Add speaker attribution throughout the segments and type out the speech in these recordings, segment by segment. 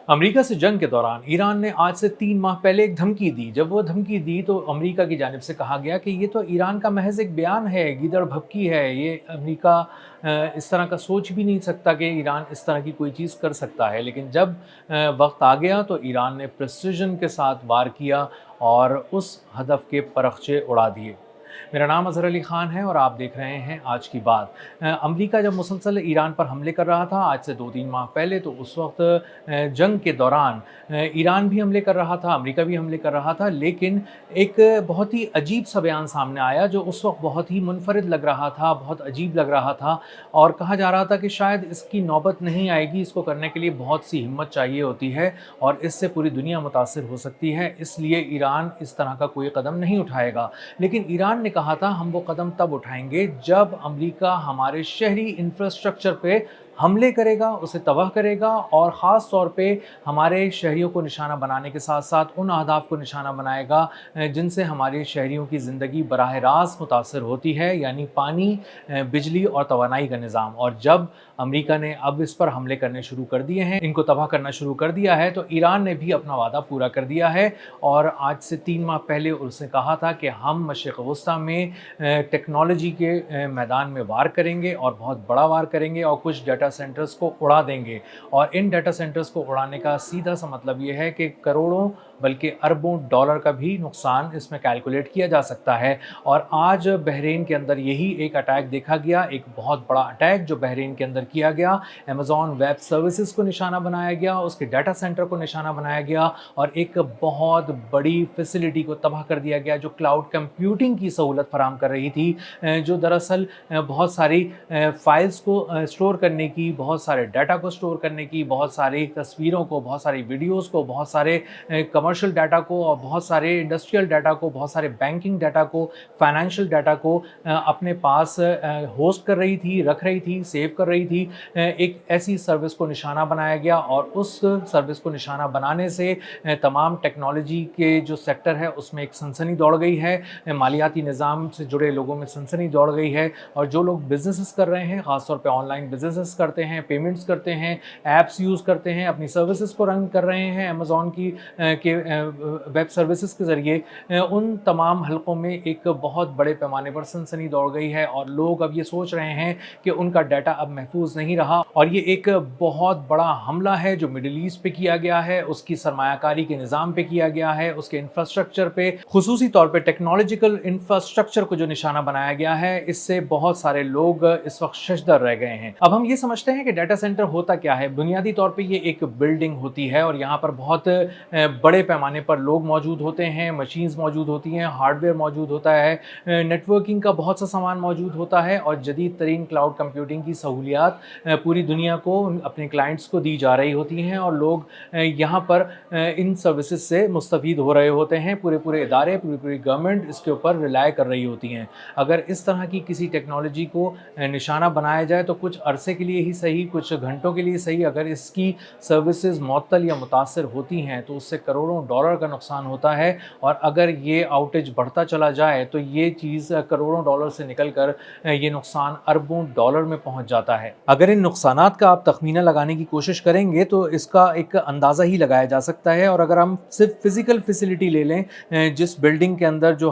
Speaker 1: America से जंग के दौरान ईरान ने आज से 3 माह पहले एक धमकी दी। जब वो धमकी दी तो अमेरिका की जानिब से कहा गया कि ये तो ईरान का महज एक बयान है, गीदड़ भभकी है। ये अमेरिका इस तरह का सोच भी नहीं सकता कि ईरान इस तरह की कोई चीज़ कर सकता है। लेकिन जब वक्त आ गया तो ईरान ने प्रिसिजन के साथ वार किया और उस हदफ के परखचे उड़ा दिए। मेरा नाम अज़हर अली ख़ान है और आप देख रहे हैं आज की बात। अमेरिका जब मुसलसल ईरान पर हमले कर रहा था आज से 2-3 माह पहले, तो उस वक्त जंग के दौरान ईरान भी हमले कर रहा था, अमेरिका भी हमले कर रहा था। लेकिन एक बहुत ही अजीब सा बयान सामने आया जो उस वक्त बहुत ही मुनफरिद लग रहा था, बहुत अजीब लग रहा था। और कहा जा रहा था कि शायद इसकी नौबत नहीं आएगी, इसको करने के लिए बहुत सी हिम्मत चाहिए होती है और इससे पूरी दुनिया मुतासिर हो सकती है, इसलिए ईरान इस तरह का कोई कदम नहीं उठाएगा। लेकिन ईरान ने कहा था हम वो कदम तब उठाएंगे जब अमेरिका हमारे शहरी इंफ्रास्ट्रक्चर पे हमले करेगा, उसे तबाह करेगा और ख़ास तौर पे हमारे शहरियों को निशाना बनाने के साथ साथ उन अहदाफ को निशाना बनाएगा जिनसे हमारे शहरियों की ज़िंदगी बराह रास्त मुतासर होती है, यानी पानी, बिजली और तवानाई का निज़ाम। और जब अमेरिका ने अब इस पर हमले करने शुरू कर दिए हैं, इनको तबाह करना शुरू कर दिया है, तो ईरान ने भी अपना वादा पूरा कर दिया है। और आज से 3 माह पहले उसने कहा था कि हम मशरिक़ वस्ता में टेक्नोलॉजी के मैदान में वार करेंगे और बहुत बड़ा वार करेंगे और कुछ डाटा सेंटर्स को उड़ा देंगे। और इन डाटा सेंटर्स को उड़ाने का सीधा सा मतलब ये है कि करोड़ों बल्कि अरबों डॉलर का भी नुकसान इसमें कैलकुलेट किया जा सकता है। और आज बहरीन के अंदर यही एक अटैक देखा गया, एक बहुत बड़ा अटैक जो बहरीन के अंदर किया गया। अमेज़ॉन वेब सर्विसेज को निशाना बनाया गया, उसके डाटा सेंटर को निशाना बनाया गया और एक बहुत बड़ी फैसिलिटी को तबाह कर दिया गया जो क्लाउड कंप्यूटिंग की सहूलत फराहम कर रही थी, जो दरअसल बहुत सारी फाइल्स को स्टोर करने की, बहुत सारे डाटा को स्टोर करने की, बहुत सारी तस्वीरों को, बहुत सारी वीडियोज़ को, बहुत सारे कमर्शियल डाटा को और बहुत सारे इंडस्ट्रियल डाटा को, बहुत सारे बैंकिंग डाटा को, फाइनेंशियल डाटा को अपने पास होस्ट कर रही थी, रख रही थी, सेव कर रही थी। एक ऐसी सर्विस को निशाना बनाया गया और उस सर्विस को निशाना बनाने से तमाम टेक्नोलॉजी के जो सेक्टर है उसमें एक सनसनी दौड़ गई है, मालियाती निज़ाम से जुड़े लोगों में सनसनी दौड़ गई है। और जो लोग बिजनेसेस कर रहे हैं, ख़ासतौर पे ऑनलाइन बिजनेसेस करते हैं, पेमेंट्स करते हैं, ऐप्स यूज़ करते हैं, अपनी सर्विसेज को रन कर रहे हैं अमेज़ॉन की के वेब सर्विसेज के ज़रिए, उन तमाम हलकों में एक बहुत बड़े पैमाने पर सनसनी दौड़ गई है और लोग अब ये सोच रहे हैं कि उनका डाटा अब महफूज नहीं रहा। और ये एक बहुत बड़ा हमला है जो मिडिल ईस्ट पे किया गया है, उसकी सरमायाकारी के निज़ाम पे किया गया है, उसके इंफ्रास्ट्रक्चर पे, खुसूसी तौर पे टेक्नोलॉजिकल इंफ्रास्ट्रक्चर को जो निशाना बनाया गया है। इससे बहुत सारे लोग इस वक्त शशदर रह गए हैं। अब हम ये समझते हैं कि डाटा सेंटर होता क्या है। बुनियादी तौर पे ये एक बिल्डिंग होती है और यहाँ पर बहुत बड़े पैमाने पर लोग मौजूद होते हैं, मशीन्स मौजूद होती हैं, हार्डवेयर मौजूद होता है, नेटवर्किंग का बहुत सा सामान मौजूद होता है और जदीद तरीन क्लाउड कंप्यूटिंग की सहूलियात पूरी दुनिया को, अपने क्लाइंट्स को दी जा रही होती हैं और लोग यहाँ पर इन सर्विसेज से मुस्तफ़ीद हो रहे होते हैं। पूरे पूरे इदारे, पूरी पूरी गवर्नमेंट इसके ऊपर रिलाय कर रही होती हैं। अगर इस तरह की किसी टेक्नोलॉजी को निशाना बनाया जाए तो कुछ अरसे के लिए ही सही, कुछ घंटों के लिए सही, अगर इसकी सर्विसेज मुअत्तल या मुतासर होती हैं तो उससे करोड़ों डॉलर का नुकसान होता है। और अगर ये आउटेज बढ़ता चला जाए तो ये चीज़ करोड़ों डॉलर से निकल कर ये नुकसान अरबों डॉलर में पहुंच जाता है। अगर इन नुकसानात का आप तखमीना लगाने की कोशिश करेंगे तो इसका एक अंदाज़ा ही लगाया जा सकता है। और अगर हम सिर्फ फिज़िकल फैसिलिटी ले लें, जिस बिल्डिंग के अंदर जो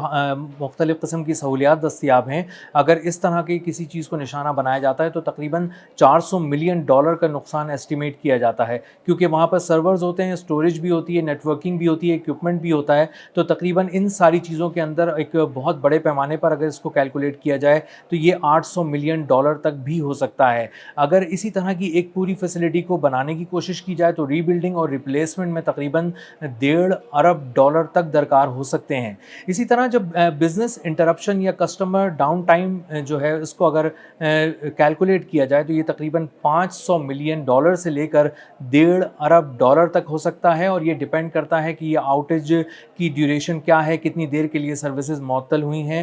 Speaker 1: मुख्तलिफ़ किस्म की सहूलियात दस्तियाब हैं, अगर इस तरह की किसी चीज़ को निशाना बनाया जाता है तो तकरीबन 400 मिलियन डॉलर का नुकसान एस्टिमेट किया जाता है, क्योंकि वहाँ पर सर्वर्स होते हैं, स्टोरेज भी होती है, नेटवर्किंग भी होती है, इक्विपमेंट भी होता है। तो तकरीबन इन सारी चीज़ों के अंदर एक बहुत बड़े पैमाने पर अगर इसको कैलकुलेट किया जाए तो ये 800 मिलियन डॉलर तक भी हो सकता है। अगर इसी तरह की एक पूरी फैसिलिटी को बनाने की कोशिश की जाए तो रीबिल्डिंग और रिप्लेसमेंट में तकरीबन 1.5 अरब डॉलर तक दरकार हो सकते हैं। इसी तरह जब बिज़नेस इंटरप्शन या कस्टमर डाउन टाइम जो है इसको अगर कैलकुलेट किया जाए तो ये तकरीबन 500 मिलियन डॉलर से लेकर 1.5 अरब डॉलर तक हो सकता है। और ये डिपेंड करता پتہ ہے کہ یہ آؤٹیج کی ڈیوریشن کیا ہے، کتنی دیر کے لیے سروسز معطل ہوئی ہیں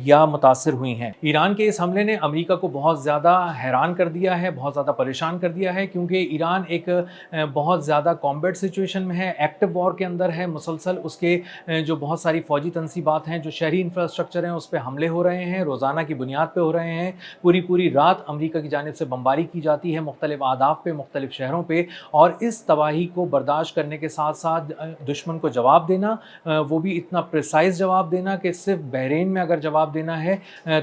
Speaker 1: یا متاثر ہوئی ہیں۔ ایران کے اس حملے نے امریکہ کو بہت زیادہ حیران کر دیا ہے، بہت زیادہ پریشان کر دیا ہے، کیونکہ ایران ایک بہت زیادہ کامبیٹ سچویشن میں ہے، ایکٹیو وار کے اندر ہے، مسلسل اس کے جو بہت ساری فوجی تنصیبات ہیں، جو شہری انفراسٹرکچر ہیں، اس پہ حملے ہو رہے ہیں، روزانہ کی بنیاد پہ ہو رہے ہیں، پوری رات امریکہ کی جانب سے بمباری کی جاتی ہے مختلف اہداف پہ، مختلف شہروں پہ، اور اس تباہی کو برداشت کرنے کے ساتھ ساتھ دشمن کو جواب دینا، وہ بھی اتنا پریسائز جواب دینا کہ صرف بحرین میں اگر جواب دینا ہے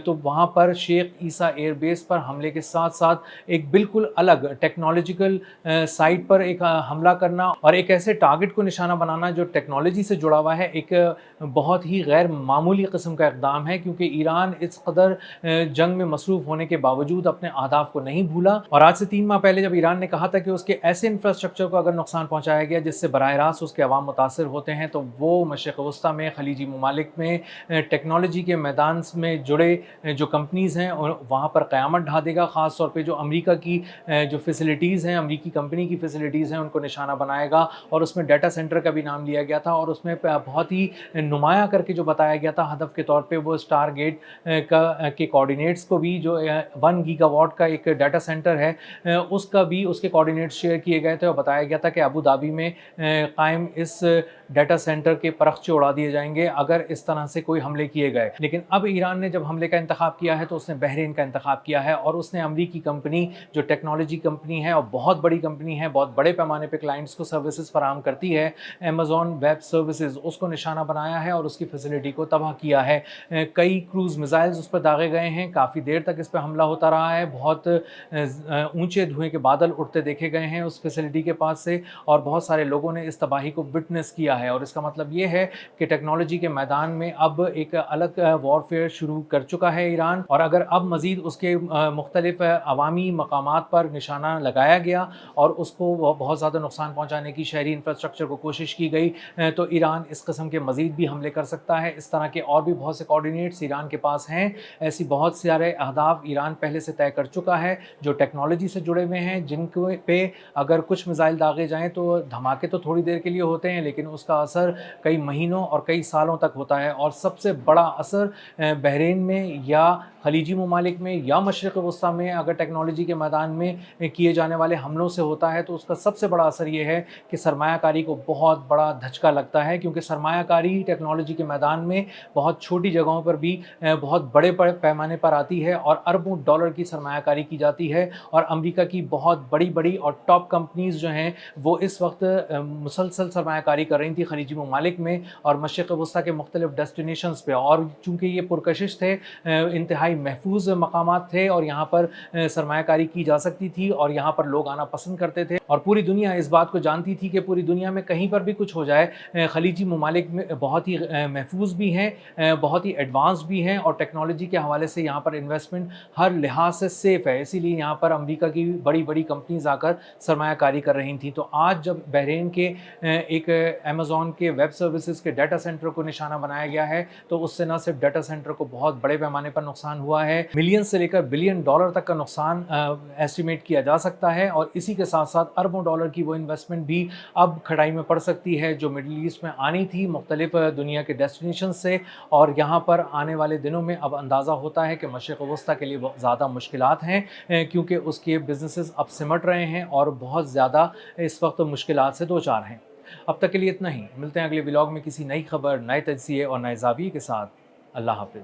Speaker 1: تو وہاں پر شیخ عیسیٰ ایئر بیس پر حملے کے ساتھ ساتھ ایک بالکل الگ ٹیکنالوجیکل سائٹ پر ایک حملہ کرنا اور ایک ایسے ٹارگٹ کو نشانہ بنانا جو ٹیکنالوجی سے جڑا ہوا ہے، ایک بہت ہی غیر معمولی قسم کا اقدام ہے، کیونکہ ایران اس قدر جنگ میں مصروف ہونے کے باوجود اپنے اہداف کو نہیں بھولا۔ اور آج سے 3 ماہ پہلے جب ایران نے کہا تھا کہ اس کے ایسے انفراسٹرکچر کو اگر نقصان پہنچایا گیا جس سے براہ راست اس کے عوام متاثر ہوتے ہیں، تو وہ مشرق وسطیٰ میں، خلیجی ممالک میں ٹیکنالوجی کے میدان میں جڑے جو کمپنیز ہیں وہاں پر قیامت ڈھا دے گا، خاص طور پہ جو امریکہ کی جو فیسلٹیز ہیں، امریکی کمپنی کی فیسلٹیز ہیں، ان کو نشانہ بنائے گا۔ اور اس میں ڈیٹا سینٹر کا بھی نام لیا گیا تھا، اور اس میں بہت ہی نمایاں کر کے جو بتایا گیا تھا ہدف کے طور پہ، وہ اسٹار گیٹ کے کوآرڈینیٹس کو بھی، جو 1 گیگا واٹ کا ایک ڈیٹا سینٹر ہے، اس کا بھی اس کے کوآرڈینیٹس شیئر کیے گئے تھے، اور بتایا گیا تھا کہ ابو دھابی میں قائم اس ڈیٹا سینٹر کے پرخچے اڑا دیے جائیں گے اگر اس طرح سے کوئی حملے کیے گئے۔ لیکن اب ایران نے جب حملے کا انتخاب کیا ہے تو اس نے بحرین کا انتخاب کیا ہے، اور اس نے امریکی کمپنی جو ٹیکنالوجی کمپنی ہے اور بہت بڑی کمپنی ہے، بہت بڑے پیمانے پہ کلائنٹس کو سروسز فراہم کرتی ہے، Amazon ویب سروسز، اس کو نشانہ بنایا ہے اور اس کی فیسلٹی کو تباہ کیا ہے۔ کئی کروز میزائلز اس پر داغے گئے ہیں، کافی دیر تک اس پہ حملہ ہوتا رہا ہے، بہت اونچے دھوئیں کے بادل اٹھتے دیکھے گئے ہیں اس فیسلٹی کے پاس سے، اور بہت سارے لوگوں نے اس تباہی کو وٹنس کیا ہے۔ اور اس کا مطلب یہ ہے کہ ٹیکنالوجی کے میدان میں اب ایک الگ وارفیئر شروع کر چکا ہے ایران، اور اگر اب مزید اس کے مختلف عوامی مقامات پر نشانہ لگایا گیا اور اس کو بہت زیادہ نقصان پہنچانے کی، شہری انفراسٹرکچر کو کوشش کی گئی، تو ایران اس قسم کے مزید بھی حملے کر سکتا ہے۔ اس طرح کے اور بھی بہت سے کوآرڈینیٹس ایران کے پاس ہیں، ایسی بہت سارے اہداف ایران پہلے سے طے کر چکا ہے جو ٹیکنالوجی سے جڑے ہوئے ہیں، جن پہ اگر کچھ میزائل داغے جائیں تو دھماکے تو تھوڑی دیر کے لیے ہوتے ہیں، لیکن اس کا اثر کئی مہینوں اور کئی سالوں تک ہوتا ہے۔ اور سب سے بڑا اثر بحرین میں یا خلیجی ممالک میں یا مشرق وسطیٰ میں اگر ٹیکنالوجی کے میدان میں کیے جانے والے حملوں سے ہوتا ہے، تو اس کا سب سے بڑا اثر یہ ہے کہ سرمایہ کاری کو بہت بڑا دھچکا لگتا ہے، کیونکہ سرمایہ کاری ٹیکنالوجی کے میدان میں بہت چھوٹی جگہوں پر بھی بہت بڑے پیمانے پر آتی ہے، اور اربوں ڈالر کی سرمایہ کاری کی جاتی ہے۔ اور امریکہ کی بہت بڑی اور ٹاپ کمپنیز جو ہیں وہ اس وقت مسلسل سرمایہ کاری کر رہی تھی خلیجی ممالک میں اور مشرق وسطیٰ کے مختلف ڈیسٹینیشنز پہ، اور چونکہ یہ پرکشش تھے، انتہائی محفوظ مقامات تھے، اور یہاں پر سرمایہ کاری کی جا سکتی تھی، اور یہاں پر لوگ آنا پسند کرتے تھے، اور پوری دنیا اس بات کو جانتی تھی کہ پوری دنیا میں کہیں پر بھی کچھ ہو جائے، خلیجی ممالک میں بہت ہی محفوظ بھی ہیں، بہت ہی ایڈوانس بھی ہیں، اور ٹیکنالوجی کے حوالے سے یہاں پر انویسٹمنٹ ہر لحاظ سے سیف ہے، اسی لیے یہاں پر امریکہ کی بڑی کمپنیز آ کر سرمایہ کاری کر رہی تھیں۔ تو آج جب بحرین کے ایک Amazon کے ویب سروسز کے ڈیٹا سینٹر کو نشانہ بنایا گیا ہے، تو اس سے نہ صرف ڈیٹا سینٹر کو بہت بڑے پیمانے پر نقصان ہوا ہے، ملین سے لے کر بلین ڈالر تک کا نقصان ایسٹیمیٹ کیا جا سکتا ہے، اور اسی کے ساتھ ساتھ اربوں ڈالر کی وہ انویسٹمنٹ بھی اب کھڑائی میں پڑ سکتی ہے جو مڈل ایسٹ میں آنی تھی مختلف دنیا کے ڈیسٹینیشن سے، اور یہاں پر آنے والے دنوں میں اب اندازہ ہوتا ہے کہ مشرق وسطیٰ کے لیے بہت زیادہ مشکلات ہیں، کیونکہ اس کے بزنسز اب سمٹ رہے ہیں اور بہت زیادہ اس وقت مشکلات سے دوچار ہیں۔ اب تک کے لیے اتنا ہی، ملتے ہیں اگلے ولاگ میں کسی نئی خبر، نئے تجزیے اور نئے زاویے کے ساتھ۔ اللہ حافظ۔